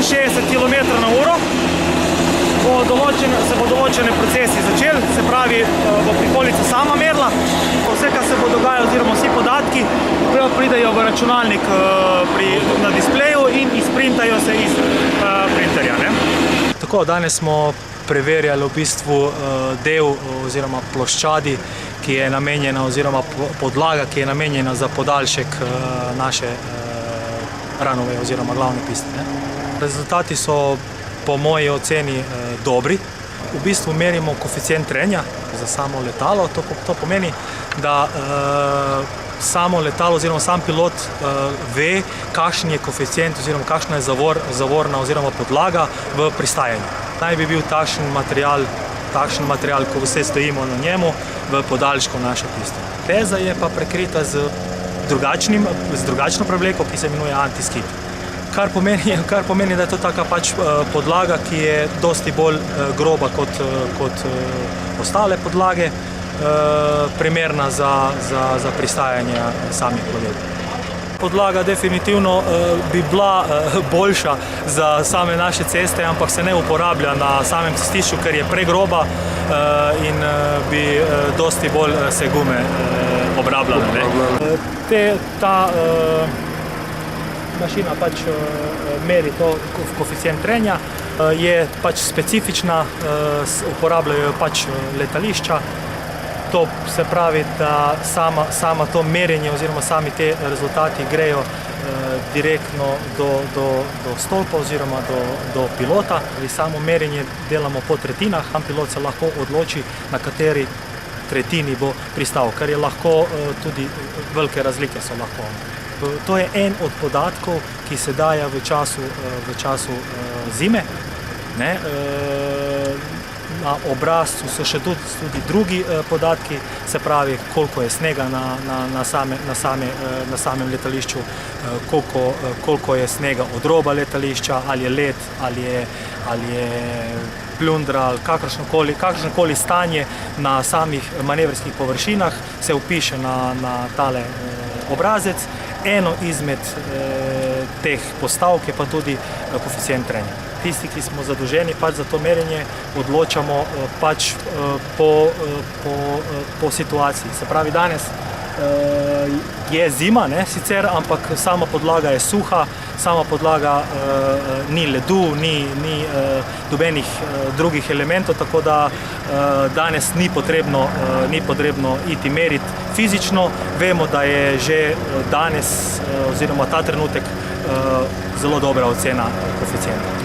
65 km/h. Se bo določene procesi začeli, se pravi, bo prikolica sama merila. Vse, kar se bo dogajalo, oziroma vsi podatki, pridejo v računalnik na displeju in izprintajo se iz printerja. Tako, danes smo preverjali v bistvu del oziroma ploščadi, ki je namenjena, oziroma podlaga, ki je namenjena za podaljšek naše runway oziroma glavne piste. Rezultati so po moji oceni dobri. V bistvu merimo koeficient trenja za samo letalo. To pomeni, da samo letalo oziroma sam pilot ve, kakšen je koeficient oziroma kakšna je zavorna oziroma podlaga v pristajanju. Naj bi bil takšen material, ko vse stojimo na njemu, v podaljšku naše piste. Peza je pa prekrita z drugačno prevleko, ki se imenuje anti-skid. Kar pomeni, da je to taka pač podlaga, ki je dosti bolj groba kot ostale podlage, primerna za pristajanje samih plovil. Podlaga definitivno bi bila boljša za same naše ceste, ampak se ne uporablja na samem cestišču, ker je pregroba in bi dosti bolj se gume obrabljale. Ta mašina pač meri to koeficient trenja, je pač specifična, uporabljajo pač letališča. To se pravi, da sama to merjenje oziroma sami te rezultati grejo direktno do stolpa oziroma do pilota. Samo merjenje delamo po tretjinah, pilot se lahko odloči, na kateri tretjini bo pristal, kar je lahko tudi velike razlike so lahko. To je en od podatkov, ki se daje v času zime. Na obrazcu so še tudi drugi podatki, se pravi, koliko je snega na samem letališču, koliko je snega od roba letališča, ali je led, ali je plundra, ali kakršnokoli stanje na samih manevrskih površinah se vpiše na tale obrazec. Eno izmed teh postavk je pa tudi koeficient trenja. Tisti, ki smo zadolženi pač za to merjenje, odločamo pač po situaciji. Se pravi, danes je zima, sicer, ampak sama podlaga je suha, sama podlaga ni ledu, ni nobenih drugih elementov, tako da danes ni potrebno iti meriti fizično. Vemo, da je že danes oziroma ta trenutek zelo dobra ocena koeficienta.